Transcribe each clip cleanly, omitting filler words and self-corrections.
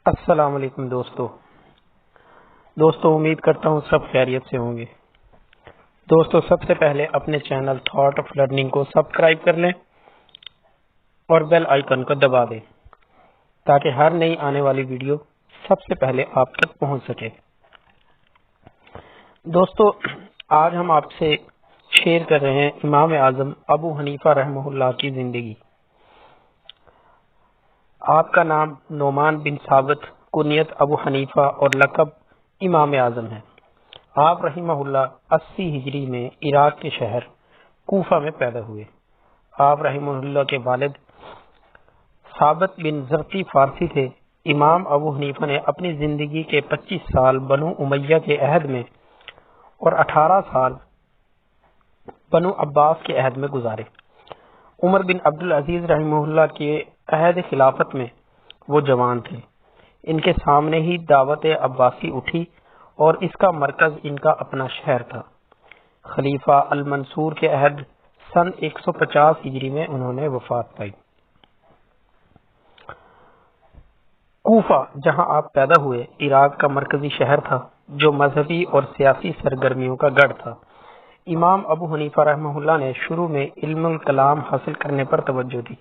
السلام علیکم دوستو امید کرتا ہوں سب خیریت سے ہوں گے۔ دوستو سب سے پہلے اپنے چینل تھاٹ آف لرننگ کو سبسکرائب کر لیں اور بیل آئیکن کو دبا دیں تاکہ ہر نئی آنے والی ویڈیو سب سے پہلے آپ تک پہنچ سکے۔ دوستو آج ہم آپ سے شیئر کر رہے ہیں امام اعظم ابو حنیفہ رحمہ اللہ کی زندگی۔ آپ کا نام نعمان بن ثابت، کنیت ابو حنیفہ اور لقب امام اعظم ہے۔ آپ رحمہ اللہ 80 ہجری میں عراق کے شہر کوفہ میں پیدا ہوئے۔ آپ رحمہ اللہ کے والد ثابت بن زرقی فارسی تھے۔ امام ابو حنیفہ نے اپنی زندگی کے 25 سال بنو امیہ کے عہد میں اور 18 سال بنو عباس کے عہد میں گزارے۔ عمر بن عبدالعزیز رحمہ اللہ کے عہد خلافت میں وہ جوان تھے۔ ان کے سامنے ہی دعوت عباسی اٹھی اور اس کا مرکز ان کا اپنا شہر تھا۔ خلیفہ المنصور کے عہد سن 150 ہجری میں انہوں نے وفات پائی۔ کوفہ جہاں آپ پیدا ہوئے عراق کا مرکزی شہر تھا جو مذہبی اور سیاسی سرگرمیوں کا گڑھ تھا۔ امام ابو حنیفہ رحمہ اللہ نے شروع میں علم الکلام حاصل کرنے پر توجہ دی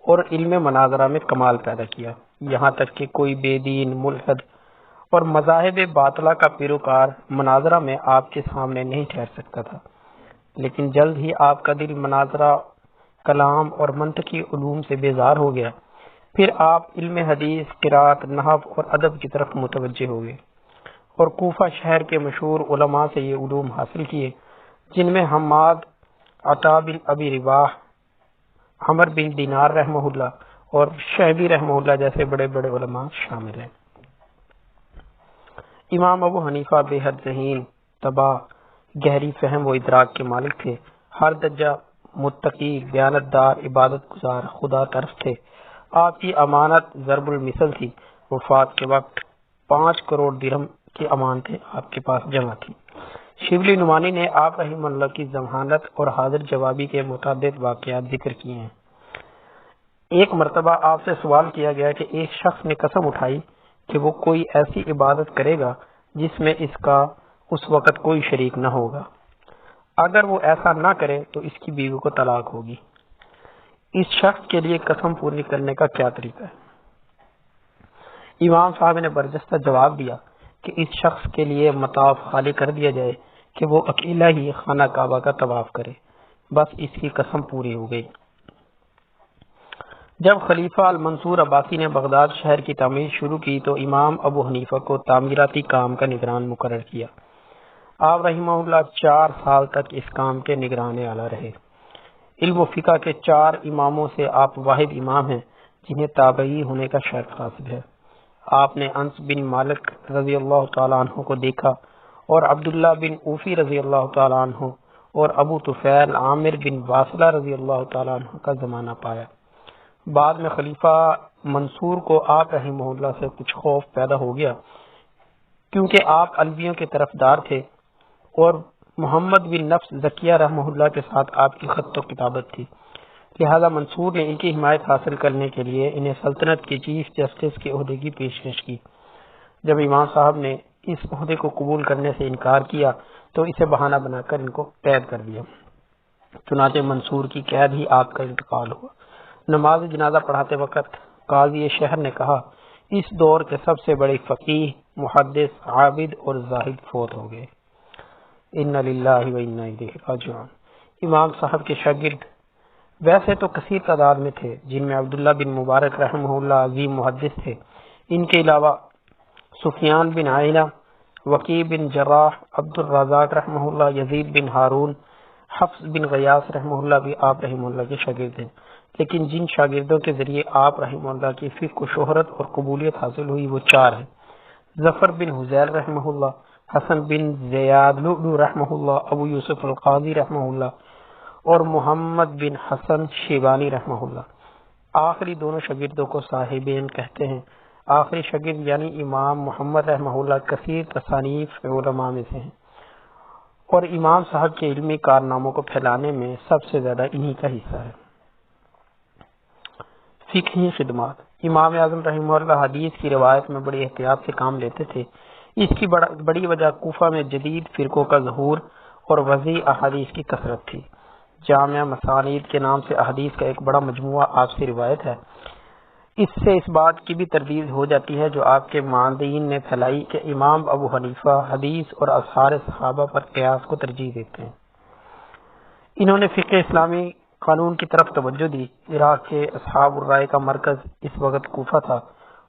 اور علم مناظرہ میں کمال پیدا کیا، یہاں تک کہ کوئی بے دین، ملحد اور مذاہب باطلہ کا پیروکار مناظرہ میں آپ کے سامنے نہیں ٹھہر سکتا تھا۔ لیکن جلد ہی آپ کا دل مناظرہ، کلام اور منطقی علوم سے بیزار ہو گیا۔ پھر آپ علم حدیث، قرات، نحو اور ادب کی طرف متوجہ ہو گئے اور کوفہ شہر کے مشہور علماء سے یہ علوم حاصل کیے، جن میں حماد، عطا بن ابی رباح، عمر بن دینار رحمہ اللہ اور شعبی رحمہ اللہ جیسے بڑے بڑے علماء شامل ہیں۔ امام ابو حنیفہ بے حد ذہین، تباہ، گہری فہم و ادراک کے مالک تھے۔ ہر درجہ متقی، دیانتدار، عبادت گزار، خدا طرف تھے۔ آپ کی امانت ضرب المثل تھی۔ وفات کے وقت 5 کروڑ درہم کی امانتیں آپ کے پاس جمع تھی۔ شبلی نعمانی نے آپ رحمہ اللہ کی ضمانت اور حاضر جوابی کے متعدد واقعات ذکر کیے ہیں۔ ایک مرتبہ آپ سے سوال کیا گیا کہ ایک شخص نے قسم اٹھائی کہ وہ کوئی ایسی عبادت کرے گا جس میں اس کا اس وقت کوئی شریک نہ ہوگا۔ اگر وہ ایسا نہ کرے تو اس کی بیوی کو طلاق ہوگی۔ اس شخص کے لیے قسم پوری کرنے کا کیا طریقہ ہے؟ امام صاحب نے برجستہ جواب دیا کہ اس شخص کے لیے مطاف خالی کر دیا جائے کہ وہ اکیلا ہی خانہ کعبہ کا طواف کرے، بس اس کی قسم پوری ہو گئی۔ جب خلیفہ المنصور عباسی نے بغداد شہر کی تعمیر شروع کی تو امام ابو حنیفہ کو تعمیراتی کام کا نگران مقرر کیا۔ آپ رحمہ اللہ 4 سال تک اس کام کے نگران اعلیٰ رہے۔ علم و فقہ کے 4 اماموں سے آپ واحد امام ہیں جنہیں تابعی ہونے کا شرف حاصل ہے۔ آپ نے انس بن مالک رضی اللہ تعالیٰ عنہ کو دیکھا اور عبداللہ بن اوفی رضی اللہ تعالیٰ عنہ اور ابو طفیل عامر بن واصلہ رضی اللہ تعالیٰ عنہ کا زمانہ پایا۔ بعد میں خلیفہ منصور کو آپ رحمہ اللہ سے کچھ خوف پیدا ہو گیا کیونکہ آپ علویوں کے طرفدار تھے اور محمد بن نفس زکیہ رحمہ اللہ کے ساتھ آپ کی خط و کتابت تھی، لہذا منصور نے ان کی حمایت حاصل کرنے کے لیے انہیں سلطنت کے چیف جسٹس کے عہدے کی پیشکش کی۔ جب امام صاحب نے اس عہدے کو قبول کرنے سے انکار کیا تو اسے بہانہ بنا کر ان کو قید کر دیا۔ چنانچہ منصور کی قید ہی آپ کا انتقال ہوا۔ نماز جنازہ پڑھاتے وقت قاضی شہر نے کہا، اس دور کے سب سے بڑے فقیہ، محدث، عابد اور زاہد فوت ہو گئے۔ انا للہ و انا الیہ راجعون۔ امام صاحب کے شاگرد ویسے تو کثیر تعداد میں تھے، جن میں عبداللہ بن مبارک رحمہ اللہ عظیم محدث تھے۔ ان کے علاوہ سفیان بن عینہ، وکیع بن جراح، عبد الرزاق رحمہ اللہ، یزید بن ہارون، حفص بن غیاث رحمہ اللہ بھی آپ رحمہ اللہ کے شاگرد ہیں۔ لیکن جن شاگردوں کے ذریعے آپ رحمہ اللہ کی فقہ و شہرت اور قبولیت حاصل ہوئی وہ 4 ہیں: ظفر بن حذیل رحمہ اللہ، حسن بن زیاد لؤلؤ رحمہ اللہ، ابو یوسف القاضی رحمہ اللہ اور محمد بن حسن شیبانی رحمہ اللہ۔ آخری دونوں شاگردوں کو صاحبین کہتے ہیں۔ آخری شاگرد یعنی امام محمد رحمہ اللہ کثیر تصانیف علماء میں سے ہیں اور امام صاحب کے علمی کارناموں کو پھیلانے میں سب سے زیادہ انہی کا حصہ ہے۔ فقہی خدمات۔ امام اعظم رحمہ اللہ حدیث کی روایت میں بڑی احتیاط سے کام لیتے تھے۔ اس کی بڑی وجہ کوفہ میں جدید فرقوں کا ظہور اور وسیع احادیث کی کثرت تھی۔ جامع مسانید کے نام سے احادیث کا ایک بڑا مجموعہ آپ سے روایت ہے۔ اس سے اس بات کی بھی تردید ہو جاتی ہے جو آپ کے معاندین نے پھیلائی کہ امام ابو حنیفہ حدیث اور اظہار صحابہ پر قیاس کو ترجیح دیتے ہیں۔ انہوں نے فقہ اسلامی قانون کی طرف توجہ دی۔ عراق کے اصحاب الرائے کا مرکز اس وقت کوفہ تھا،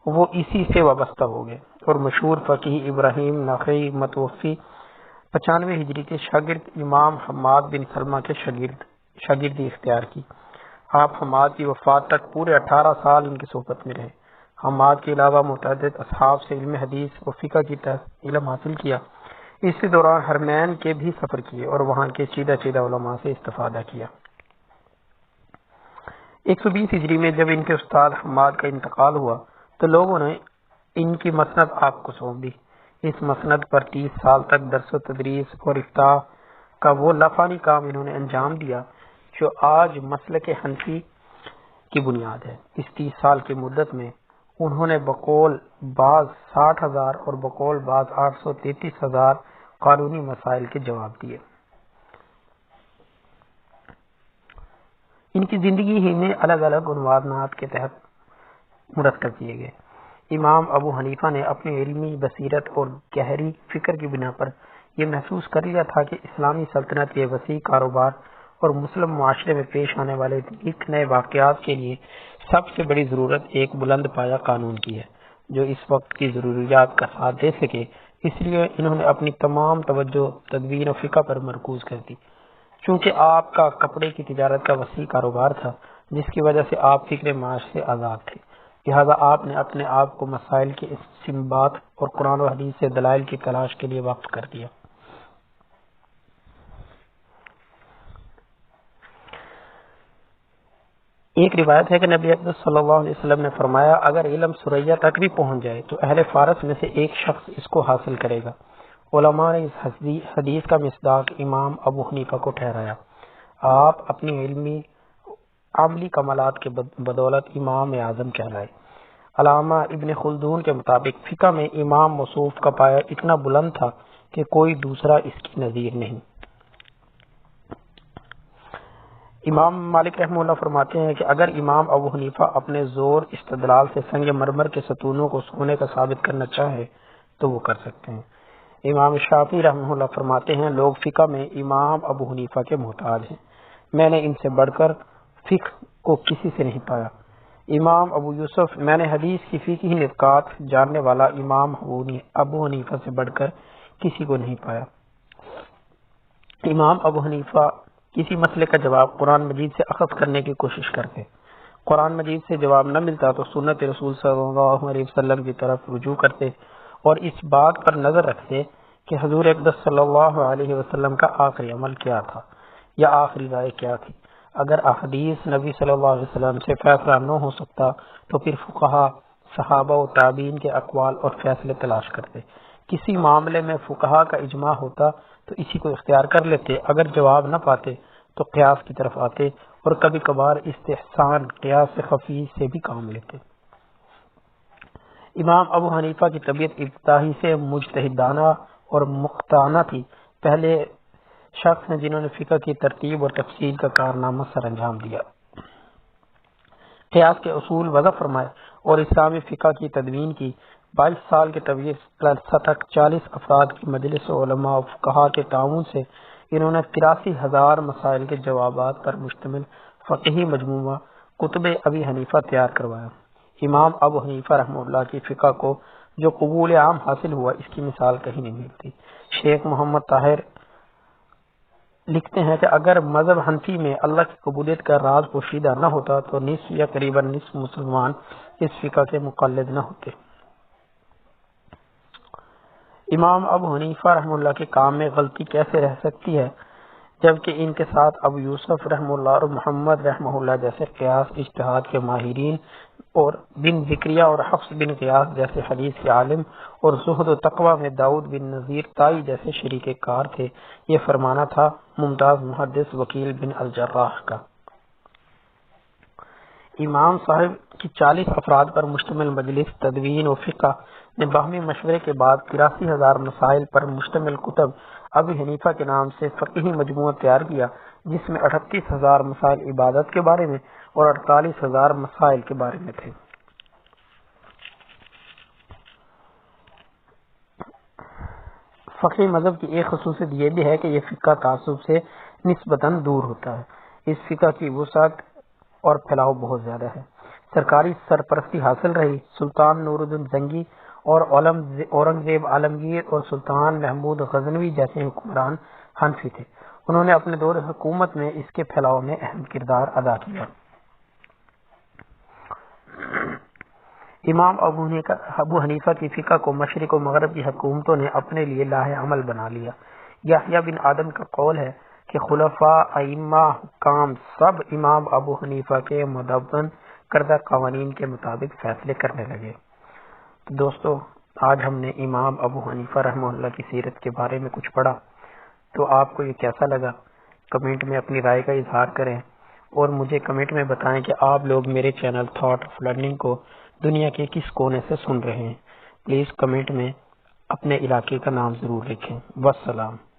وہ اسی سے وابستہ ہو گئے اور مشہور فقیہ ابراہیم نخعی متوفی 95 ہجری کے شاگرد امام حماد بن سلمہ کے شاگردی اختیار کی۔ آپ حماد کی وفات تک پورے 18 سال ان کی صحبت میں رہے۔ حماد کے علاوہ متعدد اصحاب سے علم حدیث و فقہ کی علم حاصل کیا۔ اسی دوران حرمین کے بھی سفر کیے اور وہاں کے چیدہ علماء سے استفادہ کیا۔ 120 ہجری میں جب ان کے استاد حماد کا انتقال ہوا تو لوگوں نے ان کی مسند آپ کو سونپ دی۔ اس مسند پر 30 سال تک درس و تدریس اور افتاء کا وہ لافانی کام انہوں نے انجام دیا جو آج مسلک حنفی کی بنیاد ہے۔ اس 30 سال کی مدت میں انہوں نے بقول بعض 60,000 اور بقول بعض 833,000 قانونی مسائل کے جواب دیے۔ ان کی زندگی ہی میں الگ الگ عنوانات کے تحت مرتب کیے گئے۔ امام ابو حنیفہ نے اپنی علمی بصیرت اور گہری فکر کی بنا پر یہ محسوس کر لیا تھا کہ اسلامی سلطنت کے وسیع کاروبار اور مسلم معاشرے میں پیش آنے والے نئے واقعات کے لیے سب سے بڑی ضرورت ایک بلند پایہ قانون کی ہے جو اس وقت کی ضروریات کا ساتھ دے سکے۔ اس لیے انہوں نے اپنی تمام توجہ تدبیر و فقہ پر مرکوز کر دی۔ چونکہ آپ کا کپڑے کی تجارت کا وسیع کاروبار تھا جس کی وجہ سے آپ فکر معاش سے آزاد تھے، لہذا آپ نے اپنے آپ کو مسائل کے استنباط اور قرآن و حدیث سے دلائل کی تلاش کے لیے وقف کر دیا۔ ایک روایت ہے کہ نبی اکرم صلی اللہ علیہ وسلم نے فرمایا اگر علم ثریا تک بھی پہنچ جائے تو اہل فارس میں سے ایک شخص اس کو حاصل کرے گا۔ علماء نے اس حدیث کا مصداق امام ابو حنیفہ کو ٹھہرایا۔ آپ اپنی علمی عملی کمالات کے بدولت امام اعظم کہلائے۔ علامہ ابن خلدون کے مطابق فقہ میں امام موصوف کا پایہ اتنا بلند تھا کہ کوئی دوسرا اس کی نظیر نہیں۔ امام مالک رحمہ اللہ فرماتے ہیں کہ اگر امام ابو حنیفہ اپنے زور استدلال سے سنگ مرمر کے ستونوں کو سونے کا ثابت کرنا چاہے تو وہ کر سکتے ہیں۔ امام شافعی رحمہ اللہ فرماتے ہیں لوگ فقہ میں امام ابو حنیفہ کے محتاج ہیں، میں نے ان سے بڑھ کر فقہ کو کسی سے نہیں پایا۔ امام ابو یوسف میں نے حدیث کی فقہی نکات جاننے والا امام ابو حنیفہ سے بڑھ کر کسی کو نہیں پایا۔ امام ابو حنیفہ کسی مسئلے کا جواب قرآن مجید سے اخذ کرنے کی کوشش کرتے، قرآن مجید سے جواب نہ ملتا تو سنت رسول صلی اللہ علیہ وسلم کی طرف رجوع کرتے اور اس بات پر نظر رکھتے کہ حضور اقدس صلی اللہ علیہ وسلم کا آخری عمل کیا تھا یا آخری رائے کیا تھی۔ اگر احادیث نبی صلی اللہ علیہ وسلم سے فیصلہ نہ ہو سکتا تو پھر فقہا، صحابہ و تابعین کے اقوال اور فیصلے تلاش کرتے۔ کسی معاملے میں فقہا کا اجماع ہوتا تو اسی کو اختیار کر لیتے، اگر جواب نہ پاتے تو قیاس کی طرف آتے اور کبھی کبھار استحسان قیاس خفی سے بھی کام لیتے۔ امام ابو حنیفہ کی طبیعت ابتدائی سے مجتہدانہ اور مختانہ تھی، پہلے شخص ہیں جنہوں نے فقہ کی ترتیب اور تفصیل کا کارنامہ سر انجام دیا، قیاس کے اصول وضع فرمائے اور اسلامی فقہ کی تدوین کی۔ 22 سال کے طویل عرصہ تک 40 افراد کی مجلس علماء و فقہا کے تعاون سے انہوں نے 83,000 مسائل کے جوابات پر مشتمل فقہی مجموعہ کتب ابی حنیفہ تیار کروایا۔ امام ابو حنیفہ رحمہ اللہ کی فقہ کو جو قبول عام حاصل ہوا اس کی مثال کہیں نہیں ملتی۔ شیخ محمد طاہر لکھتے ہیں کہ اگر مذہب حنفی میں اللہ کی قبولیت کا راز پوشیدہ نہ ہوتا تو نصف یا قریباً نصف مسلمان اس فقہ کے مقلد نہ ہوتے۔ امام ابو حنیفہ رحمہ اللہ کے کام میں غلطی کیسے رہ سکتی ہے جبکہ ان کے ساتھ ابو یوسف رحمہ اللہ اور محمد رحمہ اللہ جیسے قیاس اجتہاد کے ماہرین اور بن ذکریہ اور حفص بن غیاث جیسے حدیث کے عالم اور زہد و تقوی میں داؤد بن نذیر تائی جیسے شریک کار تھے۔ یہ فرمانا تھا ممتاز محدث وکیل بن الجراح کا۔ امام صاحب کی 40 افراد پر مشتمل مجلس تدوین و فقہ نے باہمی مشورے کے بعد 83,000 مسائل پر مشتمل کتب ابو حنیفہ کے نام سے فقہی مجموعہ تیار کیا، جس میں 38,000 مسائل عبادت کے بارے میں اور 48,000 مسائل کے بارے میں تھے۔ فقہی مذہب کی ایک خصوصیت یہ بھی ہے کہ یہ فقہ تعصب سے نسبتاً دور ہوتا ہے۔ اس فقہ کی وسعت اور پھیلاؤ بہت زیادہ ہے۔ سرکاری سرپرستی حاصل رہی۔ سلطان نور الدین زنگی اور اورنگزیب عالمگیر اور سلطان محمود غزنوی جیسے حکمران حنفی تھے۔ انہوں نے اپنے دور حکومت میں اس کے پھیلاؤ میں اہم کردار ادا کیا۔ امام ابو حنیفہ کی فقہ کو مشرق و مغرب کی حکومتوں نے اپنے لیے لاہ عمل بنا لیا۔ یحییٰ بن آدم کا قول ہے کہ خلفاء، ائمہ، حکام سب امام ابو حنیفہ کے مدون کردہ قوانین کے مطابق فیصلے کرنے لگے۔ تو دوستو، آج ہم نے امام ابو حنیفہ رحمہ اللہ کی سیرت کے بارے میں کچھ پڑھا، تو آپ کو یہ کیسا لگا؟ کمنٹ میں اپنی رائے کا اظہار کریں اور مجھے کمنٹ میں بتائیں کہ آپ لوگ میرے چینل تھاٹ آف لرننگ کو دنیا کے کس کونے سے سن رہے ہیں۔ پلیز کمنٹ میں اپنے علاقے کا نام ضرور لکھیں۔ والسلام۔